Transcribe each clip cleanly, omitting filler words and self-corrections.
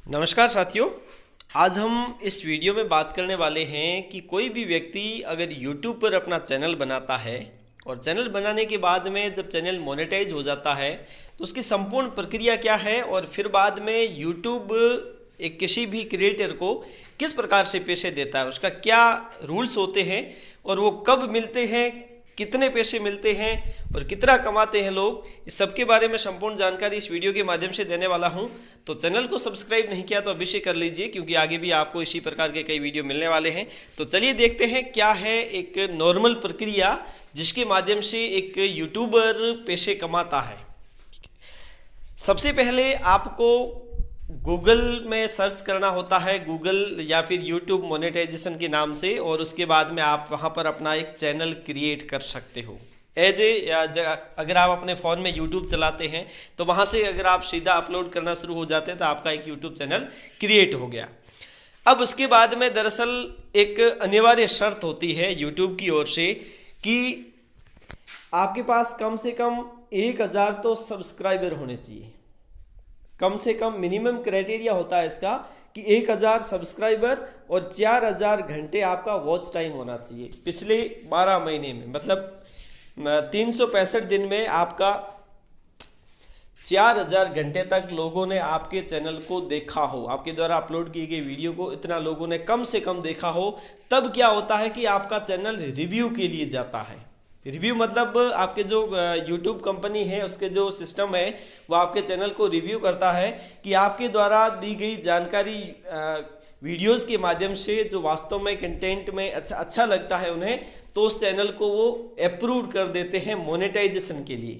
नमस्कार साथियों। आज हम इस वीडियो में बात करने वाले हैं कि कोई भी व्यक्ति अगर YouTube पर अपना चैनल बनाता है और चैनल बनाने के बाद में जब चैनल मोनेटाइज हो जाता है तो उसकी संपूर्ण प्रक्रिया क्या है और फिर बाद में YouTube एक किसी भी क्रिएटर को किस प्रकार से पैसे देता है, उसका क्या रूल्स होते हैं और वो कब मिलते हैं, कितने पैसे मिलते हैं और कितना कमाते हैं लोग, इस सब के बारे में संपूर्ण जानकारी इस वीडियो के माध्यम से देने वाला हूं। तो चैनल को सब्सक्राइब नहीं किया तो अवश्य कर लीजिए, क्योंकि आगे भी आपको इसी प्रकार के कई वीडियो मिलने वाले हैं। तो चलिए देखते हैं क्या है एक नॉर्मल प्रक्रिया जिसके माध्यम से एक यूट्यूबर पैसे कमाता है। सबसे पहले आपको गूगल में सर्च करना होता है, गूगल या फिर यूट्यूब मोनेटाइजेशन के नाम से, और उसके बाद में आप वहां पर अपना एक चैनल क्रिएट कर सकते हो। अगर आप अपने फ़ोन में यूट्यूब चलाते हैं तो वहां से अगर आप सीधा अपलोड करना शुरू हो जाते हैं तो आपका एक यूट्यूब चैनल क्रिएट हो गया। अब उसके बाद में दरअसल एक अनिवार्य शर्त होती है यूट्यूब की ओर से कि आपके पास कम से कम 1000 तो सब्सक्राइबर होने चाहिए। कम से कम मिनिमम क्राइटेरिया होता है इसका कि 1000 सब्सक्राइबर और 4000 घंटे आपका वॉच टाइम होना चाहिए पिछले 12 महीने में। मतलब 365 दिन में आपका 4000 घंटे तक लोगों ने आपके चैनल को देखा हो, आपके द्वारा अपलोड की गई वीडियो को इतना लोगों ने कम से कम देखा हो, तब क्या होता है कि आपका चैनल रिव्यू के लिए जाता है। रिव्यू मतलब आपके जो यूट्यूब कंपनी है उसके जो सिस्टम है वो आपके चैनल को रिव्यू करता है कि आपके द्वारा दी गई जानकारी वीडियोस के माध्यम से जो वास्तव में कंटेंट में अच्छा लगता है उन्हें, तो उस चैनल को वो अप्रूव कर देते हैं मोनेटाइजेशन के लिए।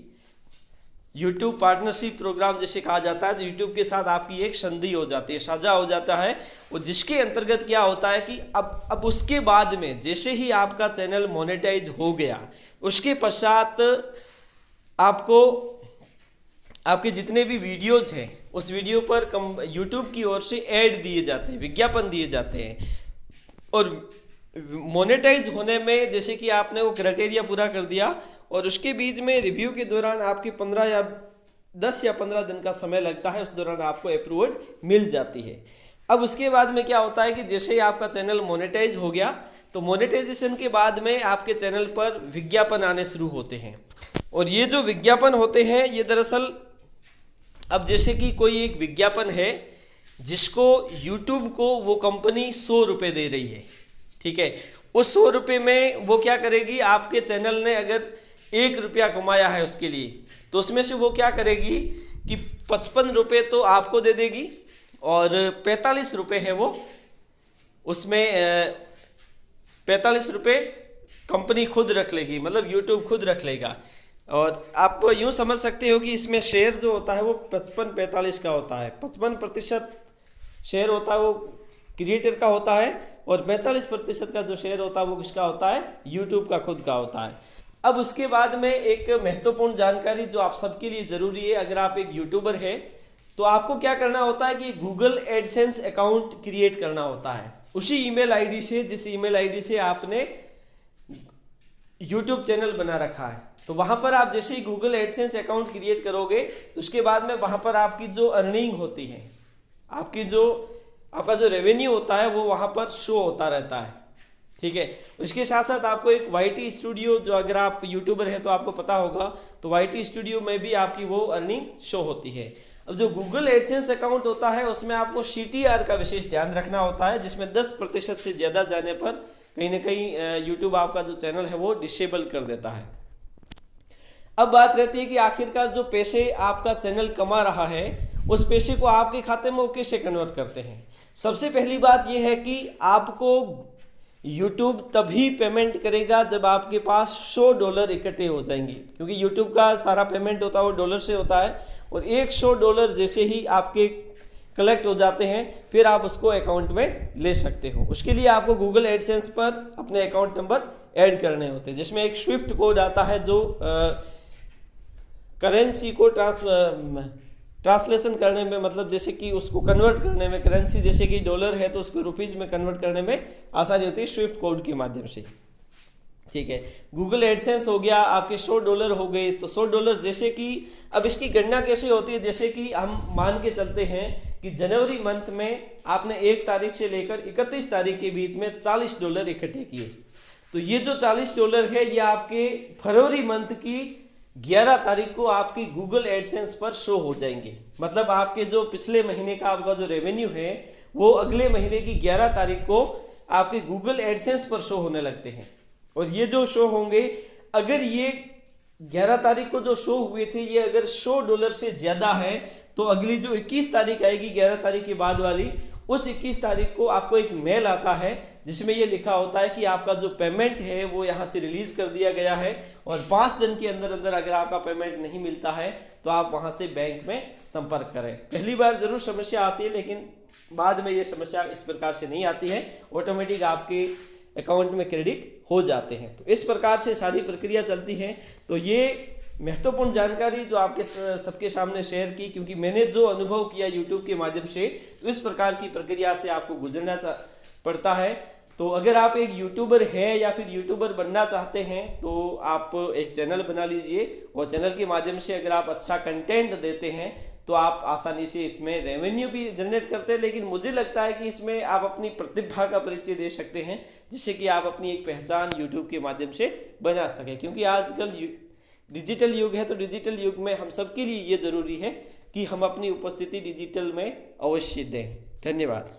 यूट्यूब पार्टनरशिप प्रोग्राम जैसे कहा जाता है, तो यूट्यूब के साथ आपकी एक संधि हो जाती है, साझा हो जाता है, और जिसके अंतर्गत क्या होता है कि अब उसके बाद में जैसे ही आपका चैनल मोनेटाइज हो गया, उसके पश्चात आपको आपके जितने भी वीडियोज हैं उस वीडियो पर यूट्यूब की ओर से ऐड दिए जाते हैं, विज्ञापन दिए जाते हैं। और मोनेटाइज होने में जैसे कि आपने वो क्राइटेरिया पूरा कर दिया और उसके बीच में रिव्यू के दौरान आपके 10 या 15 दिन का समय लगता है, उस दौरान आपको अप्रूवल मिल जाती है। अब उसके बाद में क्या होता है कि जैसे ही आपका चैनल मोनेटाइज हो गया तो मोनेटाइजेशन के बाद में आपके चैनल पर विज्ञापन आने शुरू होते हैं। और ये जो विज्ञापन होते हैं ये दरअसल अब जैसे कि कोई एक विज्ञापन है जिसको यूट्यूब को वो कंपनी 100 रुपये दे रही है, ठीक है। उस 100 रुपये में वो क्या करेगी, आपके चैनल ने अगर 1 रुपया कमाया है उसके लिए, तो उसमें से वो क्या करेगी कि 55 रुपये तो आपको दे देगी और 45 रुपये है वो उसमें 45 रुपये कंपनी खुद रख लेगी, मतलब यूट्यूब खुद रख लेगा। और आप यूँ समझ सकते हो कि इसमें शेयर जो होता है वो 55-45 का होता है। 55% शेयर होता है वो क्रिएटर का होता है और 45% का जो शेयर होता है वो किसका होता है, यूट्यूब का खुद का होता है। अब उसके बाद में एक महत्वपूर्ण जानकारी जो आप सबके लिए ज़रूरी है, अगर आप एक यूट्यूबर है तो आपको क्या करना होता है कि गूगल एडसेंस अकाउंट क्रिएट करना होता है उसी ईमेल आईडी से जिस ईमेल आईडी से आपने यूट्यूब चैनल बना रखा है। तो वहाँ पर आप जैसे ही गूगल एडसेंस अकाउंट क्रिएट करोगे तो उसके बाद में वहाँ पर आपकी जो अर्निंग होती है, आपका जो रेवेन्यू होता है वो वहाँ पर शो होता रहता है, ठीक है। उसके साथ साथ आपको एक वाईटी स्टूडियो, जो अगर आप यूट्यूबर है तो आपको पता होगा, तो वाईटी स्टूडियो में भी आपकी वो अर्निंग शो होती है। अब जो गूगल एडसेंस अकाउंट होता है उसमें आपको CTR का विशेष ध्यान रखना होता है, जिसमें 10% से ज़्यादा जाने पर कहीं ना कहीं यूट्यूब आपका जो चैनल है वो डिसेबल कर देता है। अब बात रहती है कि आखिरकार जो पैसे आपका चैनल कमा रहा है उस पैसे को आपके खाते में वो कैसे कन्वर्ट करते हैं। सबसे पहली बात यह है कि आपको यूट्यूब तभी पेमेंट करेगा जब आपके पास $100 इकट्ठे हो जाएंगे, क्योंकि यूट्यूब का सारा पेमेंट होता है वो डॉलर से होता है। और $100 जैसे ही आपके कलेक्ट हो जाते हैं फिर आप उसको अकाउंट में ले सकते हो। उसके लिए आपको गूगल एडसेंस पर अपने अकाउंट नंबर ऐड करने होते हैं, जिसमें एक स्विफ्ट कोड आता है जो करेंसी को ट्रांसलेशन करने में, मतलब जैसे कि उसको कन्वर्ट करने में, करेंसी जैसे कि डॉलर है तो उसको रुपीज़ में कन्वर्ट करने में आसानी होती है स्विफ्ट कोड के माध्यम से, ठीक है। गूगल एडसेंस हो गया, आपके $100 हो गए, तो $100 जैसे कि अब इसकी गणना कैसे होती है, जैसे कि हम मान के चलते हैं कि जनवरी मंथ में आपने 1 तारीख से लेकर 31 तारीख के बीच में $40 इकट्ठे किए, तो ये जो $40 है ये आपके फरवरी मंथ की 11 तारीख को आपकी गूगल एडसेंस पर शो हो जाएंगे। मतलब आपके जो पिछले महीने का आपका जो रेवेन्यू है वो अगले महीने की 11 तारीख को आपके गूगल एडसेंस पर शो होने लगते हैं। और ये जो शो होंगे, अगर ये 11 तारीख को जो शो हुए थे ये अगर $100 से ज़्यादा है तो अगली जो 21 तारीख आएगी 11 तारीख के बाद वाली, उस 21 तारीख को आपको एक मेल आता है जिसमें ये लिखा होता है कि आपका जो पेमेंट है वो यहाँ से रिलीज कर दिया गया है और 5 दिन के अंदर अंदर अगर आपका पेमेंट नहीं मिलता है तो आप वहाँ से बैंक में संपर्क करें। पहली बार जरूर समस्या आती है लेकिन बाद में ये समस्या इस प्रकार से नहीं आती है, ऑटोमेटिक आपके अकाउंट में क्रेडिट हो जाते हैं। तो इस प्रकार से सारी प्रक्रिया चलती है। तो ये महत्वपूर्ण जानकारी जो आपके सबके सामने शेयर की, क्योंकि मैंने जो अनुभव किया YouTube के माध्यम से, तो इस प्रकार की प्रक्रिया से आपको गुजरना पड़ता है। तो अगर आप एक यूट्यूबर है या फिर यूट्यूबर बनना चाहते हैं तो आप एक चैनल बना लीजिए और चैनल के माध्यम से अगर आप अच्छा कंटेंट देते हैं तो आप आसानी से इसमें रेवेन्यू भी जनरेट करते हैं। लेकिन मुझे लगता है कि इसमें आप अपनी प्रतिभा का परिचय दे सकते हैं जिससे कि आप अपनी एक पहचान यूट्यूब के माध्यम से बना सकें, क्योंकि आजकल डिजिटल युग है। तो डिजिटल युग में हम सबके लिए ये ज़रूरी है कि हम अपनी उपस्थिति डिजिटल में अवश्य दें। धन्यवाद।